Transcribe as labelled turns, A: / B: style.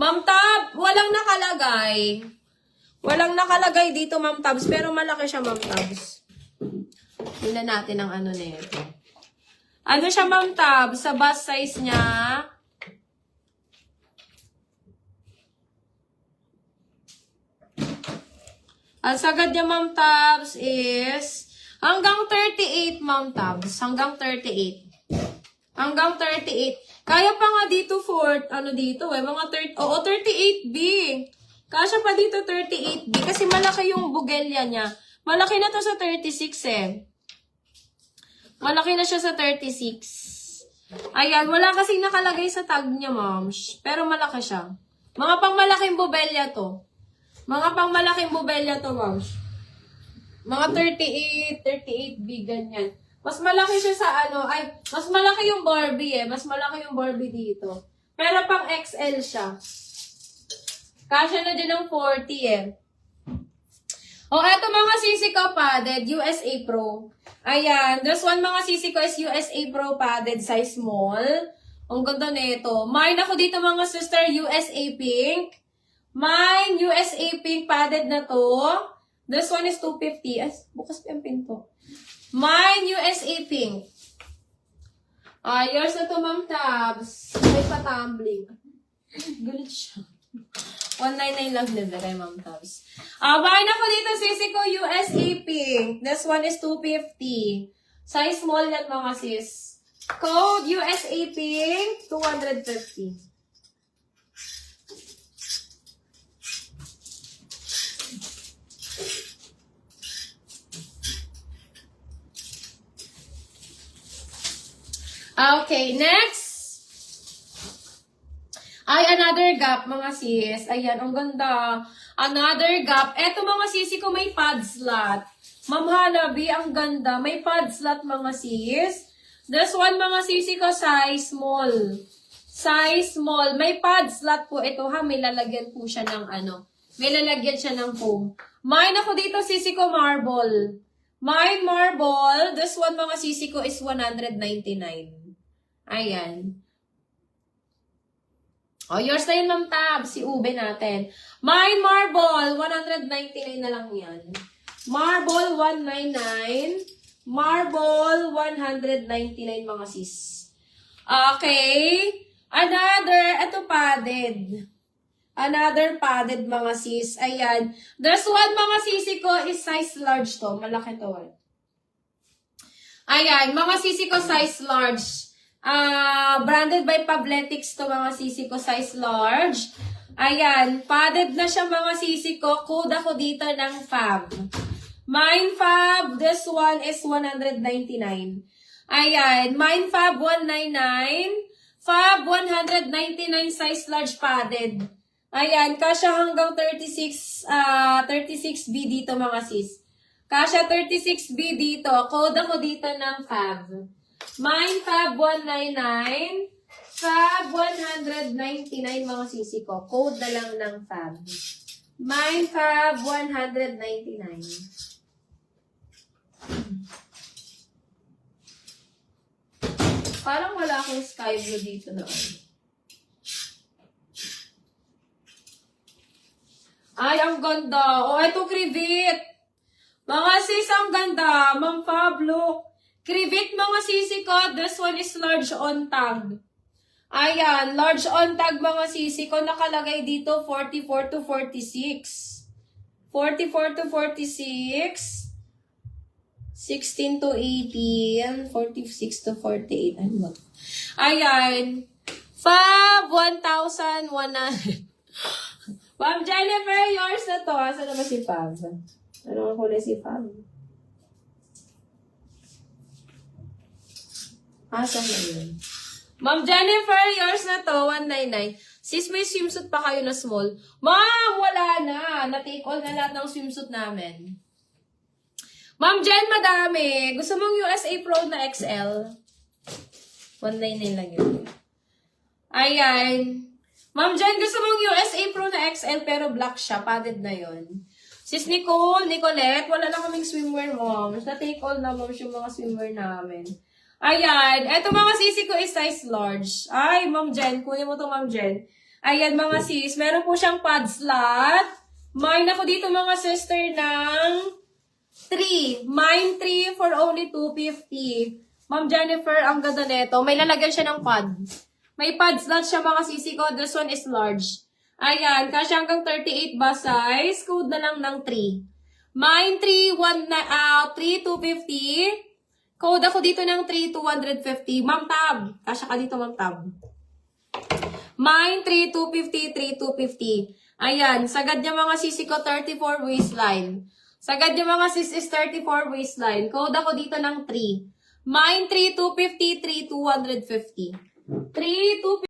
A: Ma'am Tab, walang nakalagay. Walang nakalagay dito, Ma'am Tabs, pero malaki siya, Ma'am Tabs. Tingnan natin ang ano na ito. Ano siya, Ma'am Tabs? Sa bust size niya, ang sagad niya, Ma'am Tabs, is hanggang 38, Ma'am Tabs. Hanggang 38. Hanggang 38. Kaya pa nga dito for, ano dito mga 38B. Kasya pa dito 38B. Kasi malaki yung bugelya niya. Malaki na to sa 36 eh. Malaki na siya sa 36. Ayan, wala kasing nakalagay sa tag niya, moms. Pero malaki siya. Mga pangmalaking bubelya to. Mga pangmalaking bubelya to, moms. Mga 38B, ganyan. Mas malaki siya sa mas malaki yung Barbie eh. Mas malaki yung Barbie dito. Pero pang XL siya. Kasya na din ng 40 eh. O, eto mga sisi ko padded, USA Pro. Ayan, this one mga sisi ko is USA Pro padded size small. Ang ganda nito. Mine ako dito mga sister, USA Pink. Mine, USA Pink padded na to. This one is 250. Ay, bukas pa yung pinto. Mine, USA Pink. Yours na to, Ma'am Tabs. May pa-tumbling. Galit siya. 199 lang din kay Ma'am Tabs. Mine ako dito, sisi ko, USA Pink. This one is 250. Size small yan, mga sis. Code USA Pink, 250. Okay, next. Ay, another gap, mga sis. Ayan, ang ganda. Another gap. Eto, mga sisi ko, may pad slot. Ma'am Hanabi, ang ganda. May pad slot, mga sis. This one, mga sisi ko, size small. Size small. May pad slot po ito, ha. May lalagyan po siya ng may lalagyan siya ng foam. Mine ako dito, sisi ko, marble. Mine, marble. This one, mga sisi ko, is 199. Ayan. O, yours na yun, Ma'am Tab. Si Ube natin. Mine, marble. 199 na lang yan. Marble, 199. Marble, 199, mga sis. Okay. Another, ito padded. Another padded, mga sis. Ayan. There's one, mga sisi ko, is size large to. Malaki to. Ayan. Mga sisi ko, size large. Branded by Pabletics to, mga sisi ko, size large. Ayan, padded na siya, mga sisi ko. Code ako dito ng Fab. Mine Fab, this one is 199. Ayan, Mine Fab 199. Fab 199 size large padded. Ayan, kasya hanggang 36B dito, mga sis. Kasya 36B dito. Code ako dito ng Fab. Mine Fab 199, Fab 199, mga sisi ko. Code na lang ng Fab. Mine Fab 199. Parang wala akong sky blue dito na. Ay, ang ganda. O, eto Crivit. Mga sis, ang ganda. Ma'am Fab, look. Crivit, mga sisi ko, this one is large on tag. Ayan, large on tag, mga sisi ko, nakalagay dito 44 to 46. 44 to 46. 16 to 18. 46 to 48. Ano ba? Ayan. Fab, 1,100. Ma'am Jennifer, yours na to. Saan na ba si Fab? Ano ang kulay si Fab? Saan na yun? Ma'am Jennifer, yours na to, 199. Sis, may swimsuit pa kayo na small? Ma'am, wala na. Na-take all na lahat ng swimsuit namin. Ma'am Jen, madami. Gusto mong USA Pro na XL? 199 lang yun. Ayan. Ma'am Jen, gusto mong USA Pro na XL pero black siya. Padded na yun. Sis Nicole, Nicolette, wala na kaming swimwear, moms. Na-take all na, moms, yung mga swimwear namin. Ayan. Eto, mga sisi ko is size large. Ay, Ma'am Jen. Kunin mo to, Ma'am Jen. Ayan mga sis, meron po siyang pad slot. Mine ako dito mga sister ng 3. Mine 3 for only 250. Ma'am Jennifer, ang ganda nito. May lalagyan siya ng pad. May pad slot siya mga sisi ko. This one is large. Ayan, kasi hanggang 38 ba size? Code na lang ng 3. Mine 3, 250. Code ako dito ng 3, 250. Ma'am Tab. Kasya ka dito, Ma'am Tab. Mine 3, 250, 3, 250. Ayan, sagad niya mga sisi ko, 34 waistline. Sagad niya mga sis is 34 waistline. Code ako dito ng 3. Mine 3, 250, 3, 250. 3, 250.